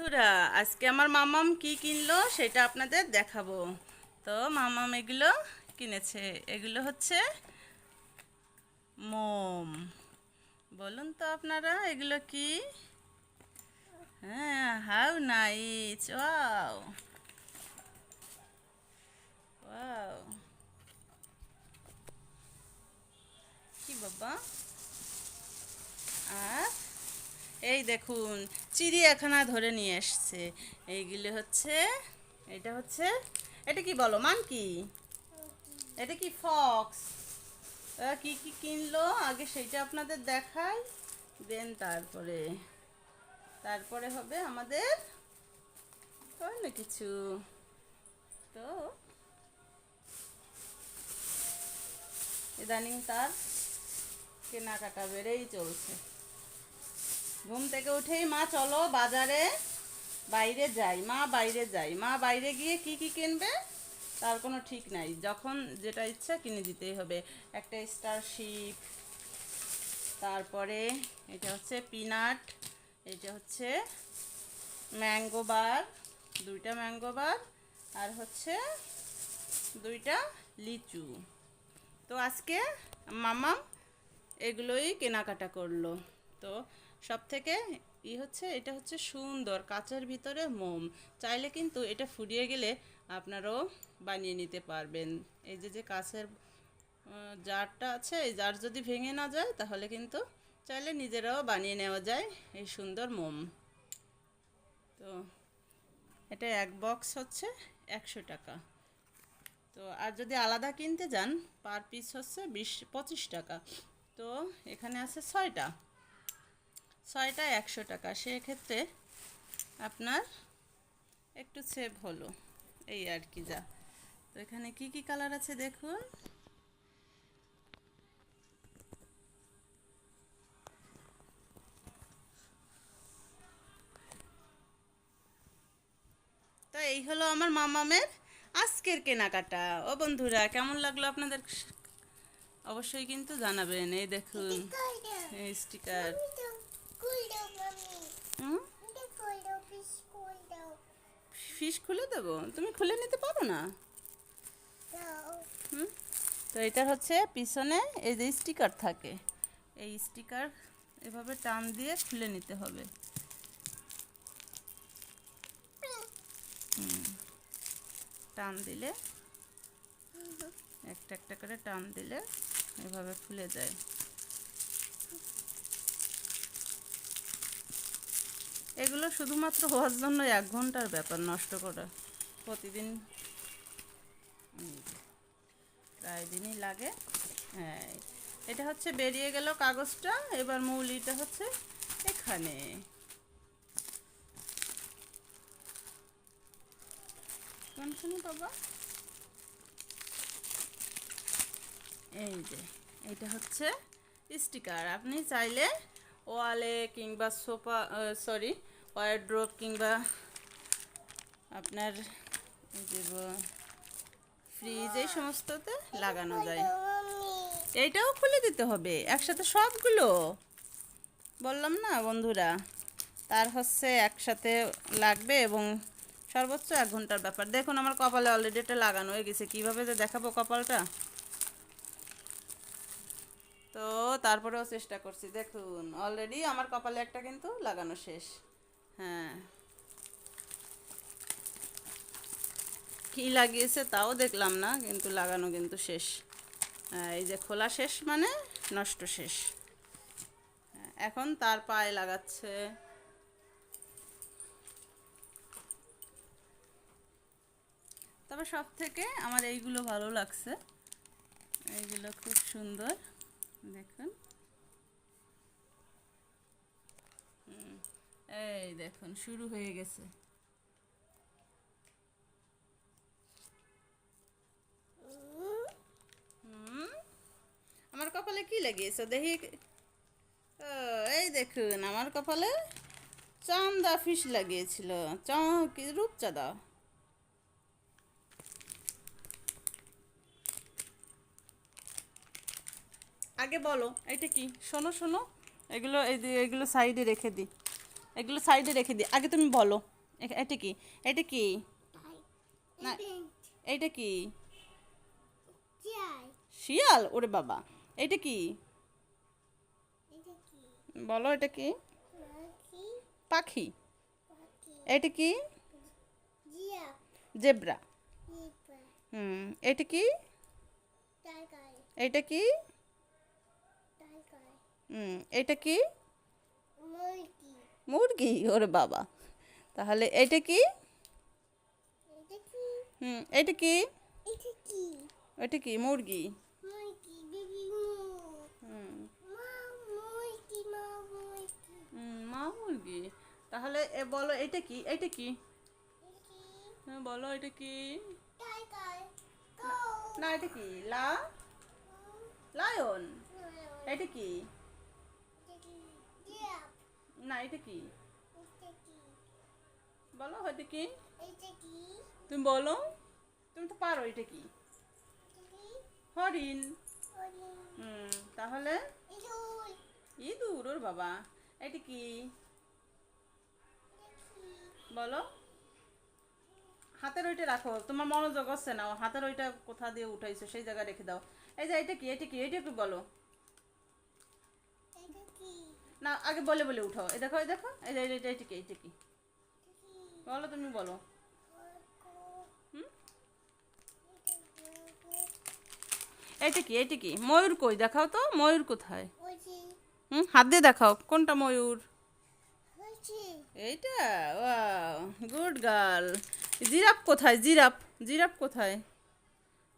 বন্ধুরা, আজকে আমার মামাম কি কিনলো সেটা আপনাদের দেখাবো। তো মামাম এগুলো কিনেছে। এগুলো হচ্ছে মোম। বলুন তো আপনারা এগুলো কি? হ্যাঁ, হাউ নাইস, ওয়াও ওয়াও। কি বাবা? আর এই দেখুন, চিড়িয়াখানা ধরে নিয়ে এসছে। এইগুলো হচ্ছে, এটা হচ্ছে, এটা কি বলো, মানকি? এটা কি ফক্স? কি কি কিনলো আগে সেইটা আপনাদের দেখাই, দেন তারপরে তারপরে হবে আমাদের অন্য কিছু। তো ইদানিং তার কেনাকাটা বেড়েই চলছে। ঘুম থেকে উঠেই মা চলো বাজারে, বাইরে যাই, মা বাইরে যাই, মা বাইরে গিয়ে কি কি কিনবে তার কোনো ঠিক নাই, যখন যেটা ইচ্ছা কিনে দিতেই হবে। একটা স্টারশিপ, তারপরে এটা হচ্ছে পিনাট, এটা হচ্ছে ম্যাঙ্গো বার, দুইটা ম্যাঙ্গো বার, আর হচ্ছে দুইটা লিচু। তো আজকে মামা এগুলোই কেনাকাটা করলো। তো সব থেকে হচ্ছে, এটা হচ্ছে সুন্দর কাচের ভিতরে মোম। চাইলে কিন্তু এটা ফুরিয়ে গেলে আপনারাও বানিয়ে নিতে পারবেন। এই যে যে কাচের জারটা আছে, এই জার যদি ভেঙে না যায় তাহলে কিন্তু চাইলে নিজেরাও বানিয়ে নেওয়া যায় এই সুন্দর মোম। তো এটা এক বক্স হচ্ছে 100 টাকা। তো আর যদি আলাদা কিনতে যান পার পিস হচ্ছে 25 টাকা। তো এখানে আছে ছয়টা, ছয়টা 100 টাকা, সেক্ষেত্রে আপনার একটু সেভ হলো, এই আর কি যা। তো এখানে কি কি কালার আছে দেখুন। তো এই হলো আমার মামামের আজকের কেনাকাটা। ও বন্ধুরা, কেমন লাগলো আপনাদের অবশ্যই কিন্তু জানাবেন। এই দেখুন, এই স্টিকার। হুম, ফিশ খুলে দেবো? তুমি খুলে নিতে পারো না? হুম। তো এটার হচ্ছে পিছনে এই যে স্টিকার থাকে, এই স্টিকার এভাবে টান দিয়ে খুলে নিতে হবে। টান দিলে, একটা একটা করে টান দিলে এভাবে খুলে যায়। এগুলো শুধুমাত্র হওয়ার জন্য 1 ঘন্টার ব্যাপার নষ্ট করা, প্রতিদিন প্রায় দিনই লাগে। হ্যাঁ, এটা হচ্ছে বেরিয়ে গেল কাগজটা, এবার মৌলিটা হচ্ছে এখানে। কোনখানে বাবা? এই যে এটা হচ্ছে স্টিকার। আপনি চাইলে ওয়ালে কিংবা সোফা, সরি, ওয়ারড্রোব কিংবা আপনার এই যে ফ্রিজ, এই সমস্ততে লাগানো যায়। এইটাও খুলে দিতে হবে একসাথে সবগুলো, বললাম না বন্ধুরা, তার হচ্ছে একসাথে লাগবে এবং সর্বোচ্চ 1 ঘন্টার ব্যাপার। দেখুন আমার কপালে অলরেডি এটা লাগানো হয়ে গেছে, কীভাবে যে দেখাবো কপালটা। তো তারপরেও চেষ্টা করছি, দেখুন অলরেডি আমার কপালে একটা কিন্তু লাগানো শেষ। হ্যাঁ, কী লাগিয়েছে তাও দেখলাম না, কিন্তু লাগানো কিন্তু শেষ। হ্যাঁ, এই যে খোলা শেষ মানে নষ্ট শেষ। এখন তার পায়ে লাগাচ্ছে। তবে সব থেকে আমার এইগুলো ভালো লাগছে, এইগুলো খুব সুন্দর, দেখুন। এই দেখুন শুরু হয়ে গেছে। হুম, আমার কপালে কি লাগিয়েছো দেখি। ও, এই দেখুন আমার কপালে চান্দা ফিশ লাগিয়েছিল, কি রূপচাঁদা। আগে বলো এটা কি, শোনো শোনো, এগুলো এই যে এগুলো সাইডে রেখে দিই। এগুলো সাইডে রেখে দিই, আগে তুমি বলো এটা কি, এটা কি, না এইটা কি, শিয়াল, ওরে বাবা, এটা কি, বলো এটা কি, পাখি, এটা কি, জেব্রা, এটা কি, এটা কি, এটা কি, মুরগি, ওরে বাবা, তাহলে এটা কি, এটা কি, এটা কি, মুরগি, মা মুরগি, তাহলে বলো এটা কি, এটা কি, বলো এটা কি, না এটা কি, লায়ন, এটা কি, না এটা কি, বলো এটা কি, তুমি বলো, তুমি তো পারো, এটা কি, হরিণ, তাহলে ইঁদুর, ওর বাবা, এটা কি, বলো, হাতের ওইটা রাখো, তোমার মনোযোগ হচ্ছে না, হাতের ওইটা কোথা দিয়ে উঠাইছো সেই জায়গায় রেখে দাও। এই যে এটা কি, এটা কি, এটা কি, বলো না, আগে বলে বলে উঠাও, এই দেখো, এই দেখো, এই যে এটা কি, এটা কি, বলো, তুমি বলো, এটা কি, এটা কি, ময়ূর কই, দেখাও তো, ময়ূর কোথায়, হাত দিয়ে দেখাও, কোনটা ময়ূর, এইটা, ওয়াও, গুড গার্ল। জিরাফ কোথায়, জিরাফ, জিরাফ কোথায়,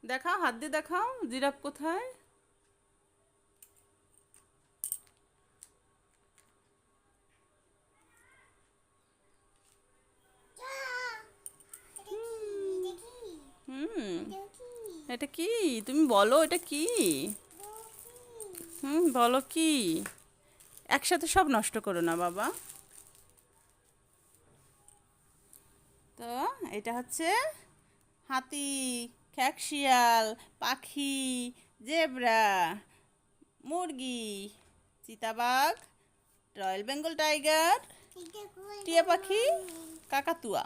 দেখাও, হাত দিয়ে দেখাও, জিরাফ কোথায়, এটা কি, তুমি বলো এটা কি, বলো কি, একসাথে সব নষ্ট করো না বাবা। তো এটা হচ্ছে হাতি, খ্যাকশিয়াল, পাখি, জেব্রা, মুরগি, চিতাবাঘ, রয়্যাল বেঙ্গল টাইগার, টিয়া পাখি, কাকাতুয়া।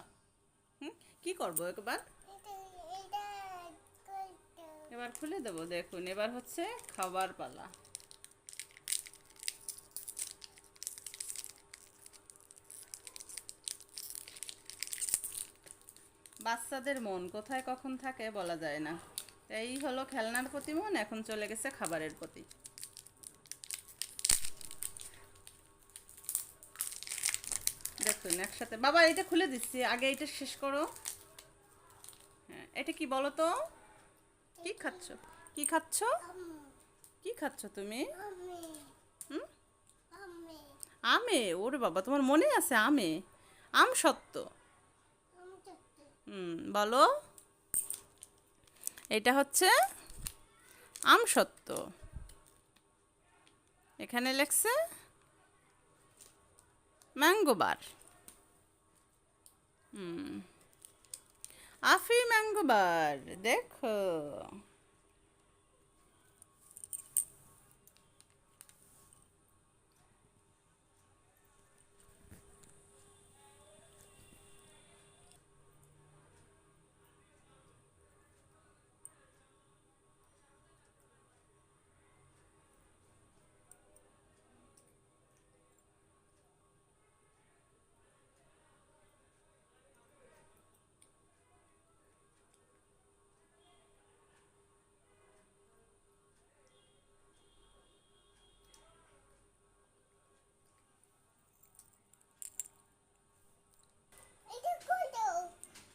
কি করবো একবার, এবার খুলে দেবো, দেখুন এবার হচ্ছে খাবার পালা। বাচ্চাদের মন কোথায় কখন থাকে বলা যায় না, এই হলো খেলনার প্রতি মন, এখন চলে গেছে খাবারের প্রতি। দেখুন একসাথে, বাবা এটা খুলে দিচ্ছি, আগে এটা শেষ করো। হ্যাঁ, এটা কি বলো তো, কি খাচ্ছ, কি খাচ্ছ, কি খাচ্ছ তুমি, আমে, ওরে বাবা, তোমার মনে আছে আমে, আম সত্য, বলো, এটা হচ্ছে আম সত্য, এখানে লেখছে ম্যাঙ্গো বার, আফি ম্যাঙ্গো বার, দেখো।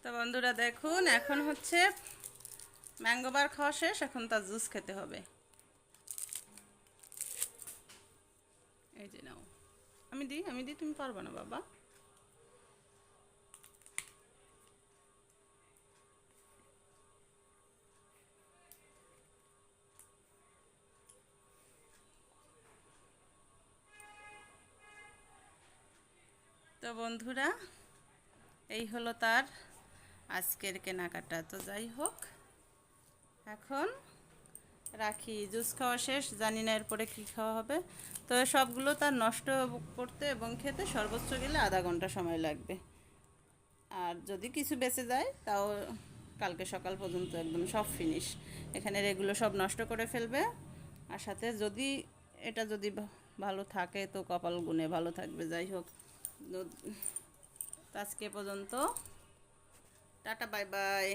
তো বন্ধুরা দেখুন, এখন হচ্ছে ম্যাঙ্গো বার খাওয়া শেষ, এখন তার জুস খেতে হবে। এই যে নাও, আমি দিই, তুমি পারবে না বাবা। তো বন্ধুরা এই হলো তার আজকের কেনাকাটা। তো যাই হোক, এখন রাখি। জুস খাওয়া শেষ, জানি না এরপরে কী খাওয়া হবে। তো সবগুলো তার নষ্ট করতে এবং খেতে সর্বোচ্চ গেলে আধা ঘন্টা সময় লাগবে। আর যদি কিছু বেঁচে যায় তাও কালকে সকাল পর্যন্ত একদম সব ফিনিশ। এখানের এগুলো সব নষ্ট করে ফেলবে। আর সাথে যদি এটা যদি ভালো থাকে তো কপাল গুণে ভালো থাকবে। যাই হোক, তো আজকে পর্যন্ত, টাটা, বাই বাই।